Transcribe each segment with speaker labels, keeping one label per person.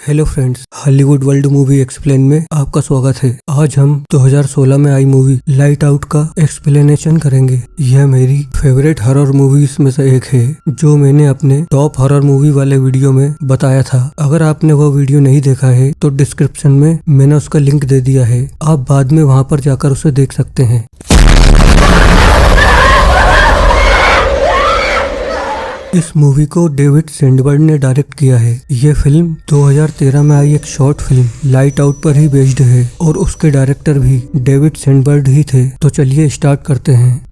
Speaker 1: Hello friends, Hollywood world movie explain में आपका स्वागत है। आज हम 2016 में आई मूवी लाइट आउट का एक्सप्लेनेशन करेंगे। यह मेरी फेवरेट हॉरर मूवीज में से एक है, जो मैंने अपने टॉप हॉरर मूवी वाले वीडियो में बताया था। अगर आपने वो वीडियो नहीं देखा है तो डिस्क्रिप्शन में मैंने उसका लिंक दे दिया है, आप बाद में वहाँ पर जाकर उसे देख सकते हैं। इस मूवी को डेविड सेंडबर्ग ने डायरेक्ट किया है। ये फिल्म 2013 में आई एक शॉर्ट फिल्म लाइट आउट पर ही बेस्ड है और उसके डायरेक्टर भी डेविड सेंडबर्ग ही थे। तो चलिए स्टार्ट करते हैं।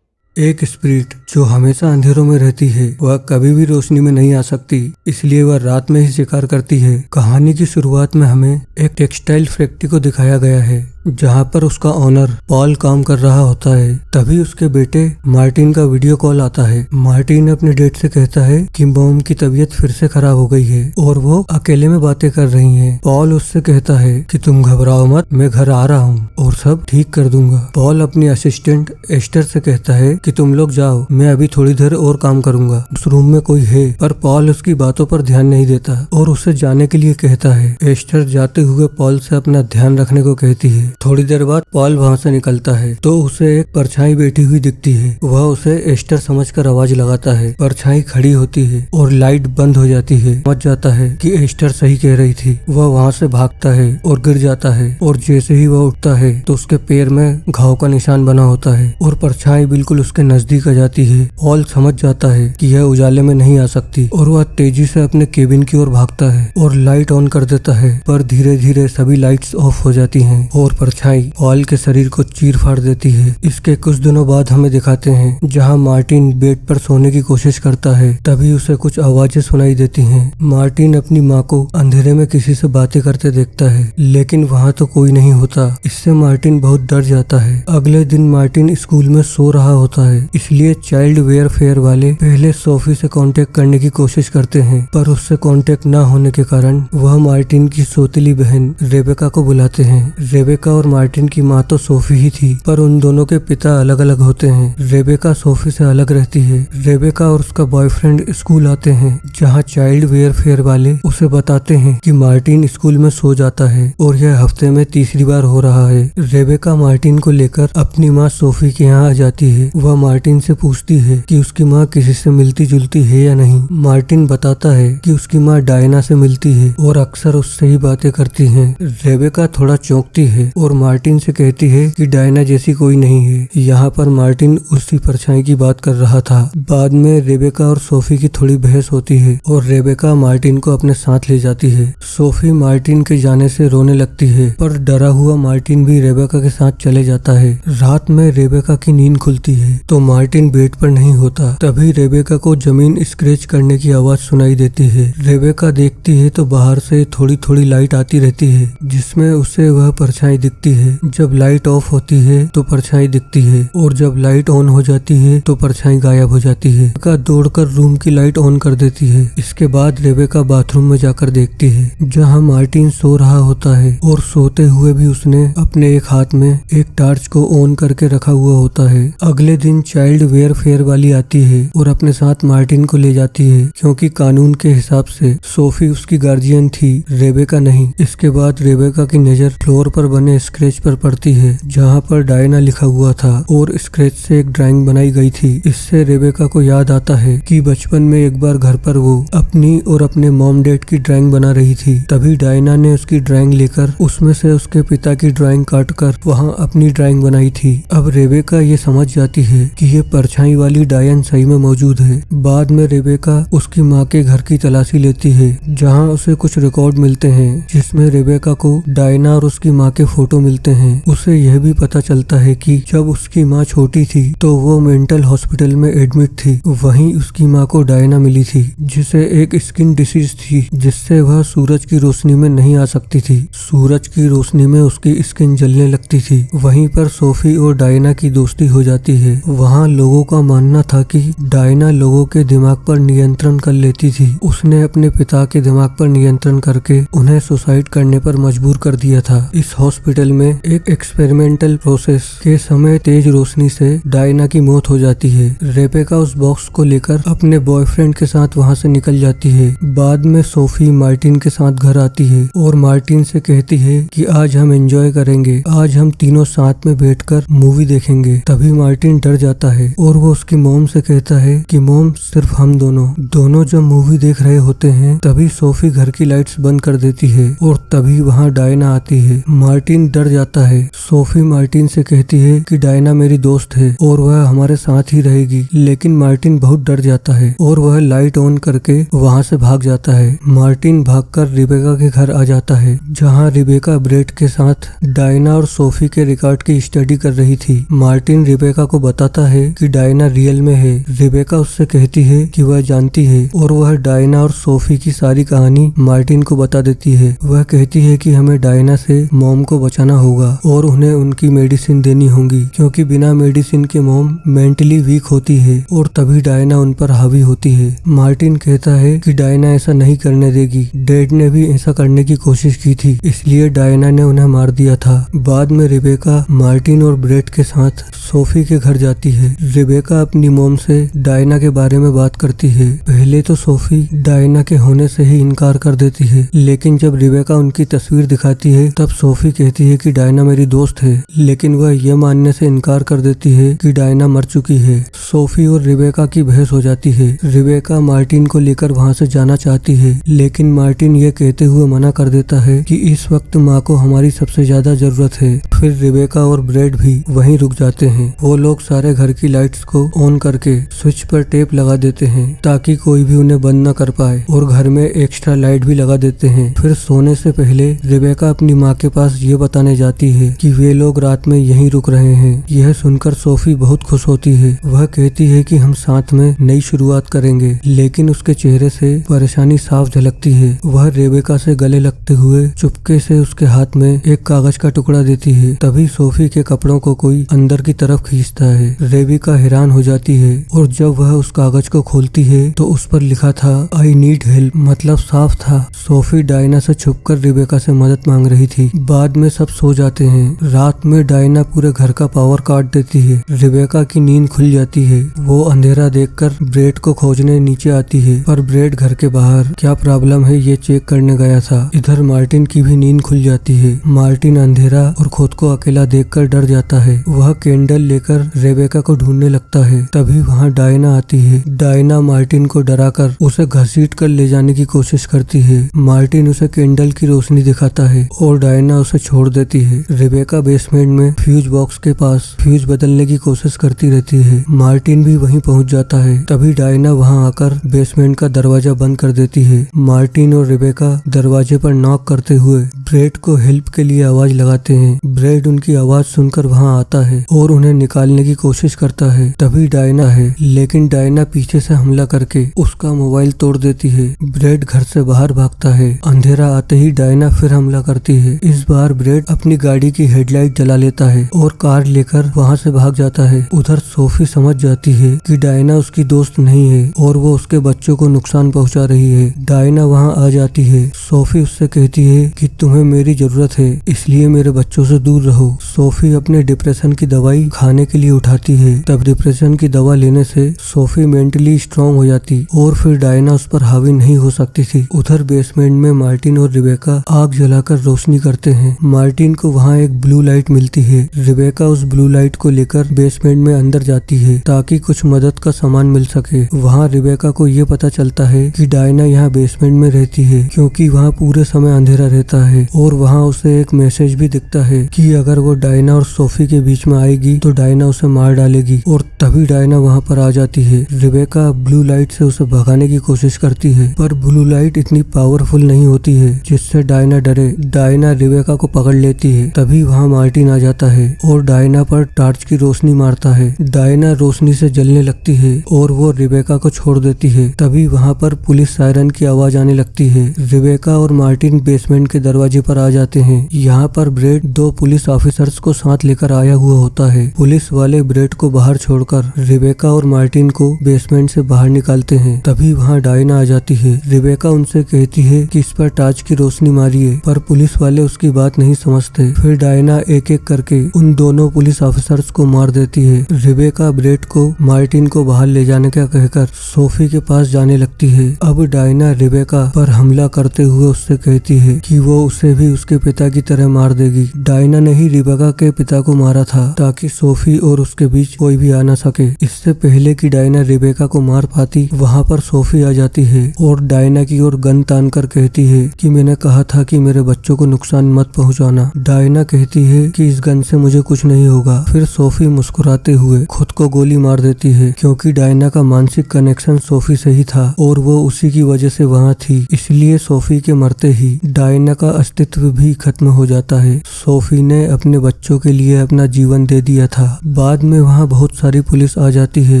Speaker 1: एक स्पिरिट जो हमेशा अंधेरों में रहती है, वह कभी भी रोशनी में नहीं आ सकती, इसलिए वह रात में ही शिकार करती है। कहानी की शुरुआत में हमें एक टेक्सटाइल फैक्ट्री को दिखाया गया है, जहाँ पर उसका ओनर पॉल काम कर रहा होता है। तभी उसके बेटे मार्टिन का वीडियो कॉल आता है। मार्टिन अपने डेड से कहता है कि मॉम की तबीयत फिर से खराब हो गई है और वो अकेले में बातें कर रही हैं। पॉल उससे कहता है कि तुम घबराओ मत, मैं घर आ रहा हूँ और सब ठीक कर दूंगा। पॉल अपनी असिस्टेंट एस्टर से कहता है कि तुम लोग जाओ, मैं अभी थोड़ी देर और काम करूंगा। उस रूम में कोई है, पर पॉल उसकी बातों पर ध्यान नहीं देता और उसे जाने के लिए कहता है। एस्टर जाते हुए पॉल से अपना ध्यान रखने को कहती है। थोड़ी देर बाद पॉल वहाँ से निकलता है तो उसे एक परछाई बैठी हुई दिखती है। वह उसे एस्टर समझकर आवाज लगाता है। परछाई खड़ी होती है और लाइट बंद हो जाती है। समझ जाता है कि एस्टर सही कह रही थी। वह वहाँ से भागता है और गिर जाता है और जैसे ही वह उठता है तो उसके पैर में घाव का निशान बना होता है और परछाई बिल्कुल उसके नजदीक आ जाती है। पॉल समझ जाता है कि यह उजाले में नहीं आ सकती और वह तेजी से अपने केबिन की ओर भागता है और लाइट ऑन कर देता है, पर धीरे धीरे सभी लाइट्स ऑफ हो जाती हैं और परछाई पॉल के शरीर को चीर फाड़ देती है। इसके कुछ दिनों बाद हमें दिखाते हैं जहां मार्टिन बेड पर सोने की कोशिश करता है। तभी उसे कुछ आवाजें सुनाई देती हैं। मार्टिन अपनी माँ को अंधेरे में किसी से बातें करते देखता है, लेकिन वहाँ तो कोई नहीं होता। इससे मार्टिन बहुत डर जाता है। अगले दिन मार्टिन स्कूल में सो रहा होता है, इसलिए चाइल्ड वेलफेयर वाले पहले सोफी से कांटेक्ट करने की कोशिश करते हैं, पर उससे कांटेक्ट न होने के कारण वह मार्टिन की सौतेली बहन रेबेका को बुलाते हैं। रेबेका और मार्टिन की माँ तो सोफी ही थी, पर उन दोनों के पिता अलग अलग होते हैं। रेबेका सोफी से अलग रहती है। रेबेका और उसका बॉयफ्रेंड स्कूल आते हैं, जहाँ चाइल्ड वेलफेयर वाले उसे बताते हैं कि मार्टिन स्कूल में सो जाता है और यह हफ्ते में तीसरी बार हो रहा है। रेबेका मार्टिन को लेकर अपनी माँ सोफी के यहाँ आ जाती है। वह मार्टिन से पूछती है कि उसकी माँ किसी से मिलती जुलती है या नहीं। मार्टिन बताता है कि उसकी माँ डायना से मिलती है और अक्सर उससे ही बातें करती है। रेबेका थोड़ा चौंकती है और मार्टिन से कहती है कि डायना जैसी कोई नहीं है। यहाँ पर मार्टिन उसी परछाई की बात कर रहा था। बाद में रेबेका और सोफी की थोड़ी बहस होती है और रेबेका मार्टिन को अपने साथ ले जाती है। सोफी मार्टिन के जाने से रोने लगती है, पर डरा हुआ मार्टिन भी रेबेका के साथ चले जाता है। रात में रेबेका की नींद खुलती है तो मार्टिन बेड पर नहीं होता। तभी रेबेका को जमीन स्क्रैच करने की आवाज सुनाई देती है। रेबेका देखती है तो बाहर से थोड़ी थोड़ी लाइट आती रहती है, जिसमें उसे वह परछाई दिखती है। जब लाइट ऑफ होती है तो परछाई दिखती है और जब लाइट ऑन हो जाती है तो परछाई गायब हो जाती है। रेबेका दौड़कर रूम की लाइट ऑन कर देती है। इसके बाद रेबेका बाथरूम में जाकर देखती है, जहां मार्टिन सो रहा होता है और सोते हुए भी उसने अपने एक हाथ में एक टार्च को ऑन करके रखा हुआ होता है। अगले दिन चाइल्ड वेलफेयर वाली आती है और अपने साथ मार्टिन को ले जाती है, क्योंकि कानून के हिसाब से सोफी उसकी गार्जियन थी, रेबेका नहीं। इसके बाद रेबेका की नजर फ्लोर पर बने स्क्रैच पर पड़ती है, जहाँ पर डायना लिखा हुआ था और स्क्रैच से एक ड्राइंग बनाई गई थी। इससे रेबेका को याद आता है कि बचपन में एक बार घर पर वो अपनी और अपने मॉम डैड की ड्राइंग बना रही थी। तभी डायना ने उसकी ड्राइंग लेकर उसमें से उसके पिता की ड्राइंग काटकर वहाँ अपनी ड्राइंग बनाई थी। अब रेबेका ये समझ जाती है कि ये परछाई वाली डायन सही में मौजूद है। बाद में रेबेका उसकी माँ के घर की तलाशी लेती है, जहाँ उसे कुछ रिकॉर्ड मिलते हैं, जिसमें रेबेका को डायना और उसकी माँ के फोटो मिलते हैं। उसे यह भी पता चलता है कि जब उसकी माँ छोटी थी तो वो मेंटल हॉस्पिटल में एडमिट थी। वहीं उसकी माँ को डायना मिली थी, जिसे एक स्किन डिसीज थी, जिससे वह सूरज की रोशनी में नहीं आ सकती थी। सूरज की रोशनी में उसकी स्किन जलने लगती थी। वहीं पर सोफी और डायना की दोस्ती हो जाती है। वहाँ लोगों का का मानना था कि डायना लोगों के दिमाग पर नियंत्रण कर लेती थी। उसने अपने पिता के दिमाग पर नियंत्रण करके उन्हें सुसाइड करने पर मजबूर कर दिया था। इस हॉस्पिटल में एक एक्सपेरिमेंटल प्रोसेस के समय तेज रोशनी से डायना की मौत हो जाती है। रेबेका उस बॉक्स को लेकर अपने बॉयफ्रेंड के साथ वहां से निकल जाती है। बाद में सोफी मार्टिन के साथ घर आती है और मार्टिन से कहती है कि आज हम एंजॉय करेंगे, आज हम तीनों साथ में बैठकर मूवी देखेंगे। तभी मार्टिन डर जाता है और वो उसकी मॉम से कहता है कि मॉम सिर्फ हम दोनों जब मूवी देख रहे होते हैं तभी सोफी घर की लाइट्स बंद कर देती है और तभी वहाँ डायना आती है। मार्टिन डर जाता है। सोफी मार्टिन से कहती है कि डायना मेरी दोस्त है और वह हमारे साथ ही रहेगी, लेकिन मार्टिन बहुत डर जाता है और वह लाइट ऑन करके वहाँ से भाग जाता है। मार्टिन भागकर रिबेका के घर आ जाता है, जहाँ रिबेका ब्रेट के साथ डायना और सोफी के रिकॉर्ड की स्टडी कर रही थी। मार्टिन रिबेका को बताता है कि डायना रियल में है। रिबेका उससे कहती है कि वह जानती है और वह डायना और सोफी की सारी कहानी मार्टिन को बता देती है। वह कहती है कि हमें डायना से मॉम को बचाना होगा और उन्हें उनकी मेडिसिन देनी होगी, क्योंकि बिना मेडिसिन के मॉम मेंटली वीक होती है और तभी डायना उन पर हावी होती है। मार्टिन कहता है कि डायना ऐसा नहीं करने देगी, डैड ने भी ऐसा करने की कोशिश की थी, इसलिए डायना ने उन्हें मार दिया था। बाद में रिबेका मार्टिन और ब्रेट के साथ सोफी के घर जाती है। रिबेका अपनी मॉम से डायना के बारे में बात करती है। पहले तो सोफी डायना के होने से ही इनकार कर देती है, लेकिन जब रिबेका उनकी तस्वीर दिखाती है तब सोफी कहती है कि डायना मेरी दोस्त है, लेकिन वह यह मानने से इनकार कर देती है कि डायना मर चुकी है। सोफी और रिबेका की बहस हो जाती है। रिबेका मार्टिन को लेकर वहां से जाना चाहती है, लेकिन मार्टिन ये कहते हुए मना कर देता है कि इस वक्त माँ को हमारी सबसे ज्यादा जरूरत है। फिर रिबेका और ब्रेड भी वहीं रुक जाते हैं। वो लोग सारे घर की लाइट्स को ऑन करके स्विच पर टेप लगा देते हैं ताकि कोई भी उन्हें बंद न कर पाए, और घर में एक्स्ट्रा लाइट भी लगा देते हैं। फिर सोने से पहले रिबेका अपनी माँ के पास ये बताने जाती है कि वे लोग रात में यहीं रुक रहे हैं। यह सुनकर सोफी बहुत खुश होती है। वह कहती है कि हम साथ में नई शुरुआत करेंगे, लेकिन उसके चेहरे से परेशानी साफ झलकती है। वह रेबेका से गले लगते हुए चुपके से उसके हाथ में एक कागज का टुकड़ा देती है। तभी सोफी के कपड़ों को कोई अंदर की तरफ खींचता है। रेबेका हैरान हो जाती है और जब वह उस कागज को खोलती है तो उस पर लिखा था आई नीड हेल्प, मतलब साफ था सोफी डायना से छुपकर रिबेका से मदद मांग रही थी। बाद में सब सो जाते हैं। रात में डायना पूरे घर का पावर काट देती है। रिबेका की नींद खुल जाती है। वो अंधेरा देखकर ब्रेड को खोजने नीचे आती है, पर ब्रेड घर के बाहर क्या प्रॉब्लम है ये चेक करने गया था। इधर मार्टिन की भी नींद खुल जाती है। मार्टिन अंधेरा और खुद को अकेला देखकर डर जाता है। वह कैंडल लेकर रेबेका को ढूंढने लगता है। तभी वहाँ डायना आती है। डायना मार्टिन को डराकर उसे घसीट कर ले जाने की कोशिश करती है। मार्टिन उसे कैंडल की रोशनी दिखाता है और डायना उसे छोड़ देती है। रेबेका बेसमेंट में फ्यूज बॉक्स के पास फ्यूज बदलने की कोशिश करती रहती है। मार्टिन भी वहीं पहुंच जाता है। तभी डायना वहां आकर बेसमेंट का दरवाजा बंद कर देती है। मार्टिन और रेबेका दरवाजे पर नॉक करते हुए ब्रेड को हेल्प के लिए आवाज लगाते हैं। ब्रेड उनकी आवाज सुनकर वहां आता है और उन्हें निकालने की कोशिश करता है। तभी डायना है, लेकिन डायना पीछे से हमला करके उसका मोबाइल तोड़ देती है। ब्रेड घर से बाहर भागता है। अंधेरा आते ही डायना फिर हमला करती है। इस बार ब्रेड अपनी गाड़ी की हेडलाइट जला लेता है और कार लेकर वहां से भाग जाता है। उधर सोफी समझ जाती है कि डायना उसकी दोस्त नहीं है और वो उसके बच्चों को नुकसान पहुंचा रही है। डायना वहां आ जाती है। सोफी उससे कहती है कि तुम्हें मेरी जरूरत है, इसलिए मेरे बच्चों से दूर रहो। सोफी अपने डिप्रेशन की दवाई खाने के लिए उठाती है। तब डिप्रेशन की दवा लेने से सोफी मेंटली स्ट्रांग हो जाती और फिर डायना उस पर हावी नहीं हो सकती थी। उधर बेसमेंट में मार्टिन और रिबेका आग जलाकर रोशनी करते हैं। मार्टिन को वहाँ एक ब्लू लाइट मिलती है। रिबेका उस ब्लू लाइट को लेकर बेसमेंट में अंदर जाती है ताकि कुछ मदद का सामान मिल सके। वहाँ रिबेका को ये पता चलता है कि डायना यहाँ बेसमेंट में रहती है, क्योंकि वहाँ पूरे समय अंधेरा रहता है और वहाँ उसे एक मैसेज भी दिखता है कि अगर वो डायना और सोफी के बीच में आएगी तो डायना उसे मार डालेगी। और तभी डायना वहाँ पर आ जाती है। रिबेका ब्लू लाइट से उसे भगाने की कोशिश करती है, पर ब्लू लाइट इतनी पावरफुल नहीं होती है जिससे डायना डरे। डायना रिबेका को पकड़ लेती है। तभी वहाँ मार्टिन आ जाता है और डायना पर टार्च की रोशनी मारता है। डायना रोशनी से जलने लगती है और वो रिबेका को छोड़ देती है। तभी वहाँ पर पुलिस सायरन की आवाज आने लगती है। रिबेका और मार्टिन बेसमेंट के दरवाजे पर आ जाते हैं। यहाँ पर ब्रेड दो पुलिस ऑफिसर्स को साथ लेकर आया हुआ होता है। पुलिस वाले ब्रेड को बाहर छोड़कर तोड़कर रिबेका और मार्टिन को बेसमेंट से बाहर निकालते हैं। तभी वहाँ डायना आ जाती है। रिबेका उनसे कहती है कि इस पर टार्च की रोशनी मारिए, पर पुलिस वाले उसकी बात नहीं समझते। फिर डायना एक एक करके उन दोनों पुलिस ऑफिसर्स को मार देती है। रिबेका ब्रेट को मार्टिन को बाहर ले जाने का कहकर सोफी के पास जाने लगती है। अब डायना रिबेका पर हमला करते हुए उससे कहती है कि वो उसे भी उसके पिता की तरह मार देगी। डायना ने ही रिबेका के पिता को मारा था ताकि सोफी और उसके बीच कोई भी आ न सके। इससे पहले कि डायना रिबेका को मार पाती, वहाँ पर सोफी आ जाती है और डायना की ओर गन तान कर कहती है कि मैंने कहा था कि मेरे बच्चों को नुकसान मत पहुँचाना। डायना कहती है कि इस गन से मुझे कुछ नहीं होगा। फिर सोफी मुस्कुराते हुए खुद को गोली मार देती है, क्योंकि डायना का मानसिक कनेक्शन सोफी से ही था और वो उसी की वजह से वहाँ थी। इसलिए सोफी के मरते ही डायना का अस्तित्व भी खत्म हो जाता है। सोफी ने अपने बच्चों के लिए अपना जीवन दे दिया था। बाद में वहाँ बहुत सारी पुलिस आ जाती है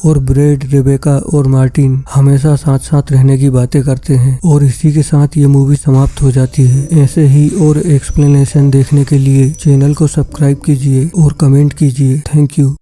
Speaker 1: और ब्रेड, रिबेका और मार्टिन हमेशा साथ साथ रहने की बातें करते हैं और इसी के साथ ये मूवी समाप्त हो जाती है। ऐसे ही और एक्सप्लेनेशन देखने के लिए चैनल को सब्सक्राइब कीजिए और कमेंट कीजिए। Thank you.